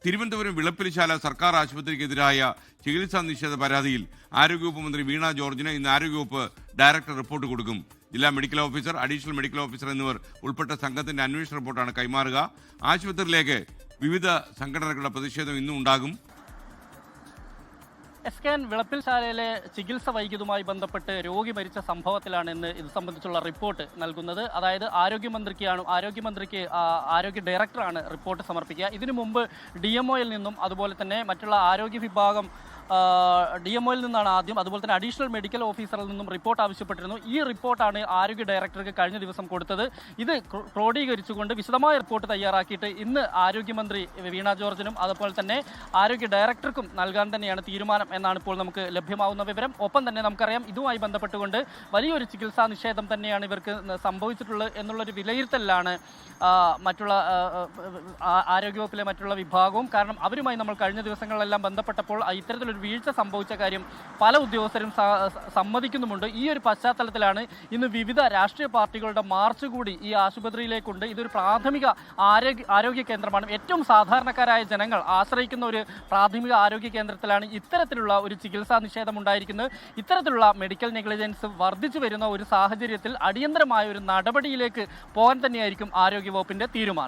തിരുവനന്തപുരം വിളപ്പിൽശാല സർക്കാർ ആശുപത്രിക്കെതിരായ ചികിത്സാ നിഷേധ പരാതിയിൽ ആരോഗ്യവകുപ്പ് മന്ത്രി വീണ ജോർജിന് ഇന്ന് ആരോഗ്യവകുപ്പ് ഡയറക്ടർ റിപ്പോർട്ട് കൊടുക്കും. ജില്ലാ medical officer, additional medical officer എന്നിവർ ഉൾപ്പെട്ട സംഘത്തിന്റെ അന്വേഷണ റിപ്പോർട്ടാണ് കൈമാറുക. ആശുപത്രിയിലേക്ക് വിവിധ സംഘടനകളുടെ പ്രതിഷേധം ഇന്നും ഉണ്ടാകും. എസ്കെൻ വിളപ്പിൽശാലയിലെ ചികിത്സ വൈകിയതുമായി ബന്ധപ്പെട്ട് രോഗി മരിച്ച സംഭവത്തിലാണ് ഇന്ന് ഇത് സംബന്ധിച്ചുള്ള റിപ്പോർട്ട് നൽകുന്നത്. അതായത് ആരോഗ്യമന്ത്രിക്ക് ആരോഗ്യ ഡയറക്ടറാണ് റിപ്പോർട്ട് സമർപ്പിക്കുക. ഇതിനു മുമ്പ് DMOയിൽ നിന്നും അതുപോലെ തന്നെ മറ്റുള്ള ആരോഗ്യ വിഭാഗം DMOയിൽ നിന്നാണ് ആദ്യം, അതുപോലെ തന്നെ അഡീഷണൽ മെഡിക്കൽ ഓഫീസറിൽ നിന്നും റിപ്പോർട്ട് ആവശ്യപ്പെട്ടിരുന്നു. ഈ റിപ്പോർട്ടാണ് ആരോഗ്യ ഡയറക്ടർക്ക് കഴിഞ്ഞ ദിവസം കൊടുത്തത്. ഇത് ക്രോഡീകരിച്ചുകൊണ്ട് വിശദമായ റിപ്പോർട്ട് തയ്യാറാക്കിയിട്ട് ഇന്ന് ആരോഗ്യമന്ത്രി വീണ ജോർജിനും അതുപോലെ തന്നെ ആരോഗ്യ ഡയറക്ടർക്കും നൽകാൻ തന്നെയാണ് തീരുമാനം എന്നാണ് ഇപ്പോൾ നമുക്ക് ലഭ്യമാവുന്ന വിവരം. ഒപ്പം തന്നെ നമുക്കറിയാം, ഇതുമായി ബന്ധപ്പെട്ടുകൊണ്ട് വലിയൊരു ചികിത്സാ നിഷേധം തന്നെയാണ് ഇവർക്ക് സംഭവിച്ചിട്ടുള്ളത് എന്നുള്ളൊരു വിലയിരുത്തലാണ് മറ്റുള്ള ആരോഗ്യവകുപ്പിലെ മറ്റുള്ള വിഭാഗവും. കാരണം അവരുമായി നമ്മൾ കഴിഞ്ഞ ദിവസങ്ങളിലെല്ലാം ബന്ധപ്പെട്ടപ്പോൾ ഇത്തരത്തിലൊരു വീഴ്ച സംഭവിച്ച കാര്യം പല ഉദ്യോഗസ്ഥരും സമ്മതിക്കുന്നുമുണ്ട്. ഈ ഒരു പശ്ചാത്തലത്തിലാണ് ഇന്ന് വിവിധ രാഷ്ട്രീയ പാർട്ടികളുടെ മാർച്ച് കൂടി ഈ ആശുപത്രിയിലേക്കുണ്ട്. ഇതൊരു പ്രാഥമിക ആരോഗ്യ കേന്ദ്രമാണ്. ഏറ്റവും സാധാരണക്കാരായ ജനങ്ങൾ ആശ്രയിക്കുന്ന ഒരു പ്രാഥമിക ആരോഗ്യ കേന്ദ്രത്തിലാണ് ഇത്തരത്തിലുള്ള ഒരു ചികിത്സാ നിഷേധം ഉണ്ടായിരിക്കുന്നത്. ഇത്തരത്തിലുള്ള മെഡിക്കൽ നെഗ്ലിജൻസ് വർദ്ധിച്ചു വരുന്ന ഒരു സാഹചര്യത്തിൽ അടിയന്തരമായ ഒരു നടപടിയിലേക്ക് പോകാൻ തന്നെയായിരിക്കും ആരോഗ്യവകുപ്പിന്റെ തീരുമാനം.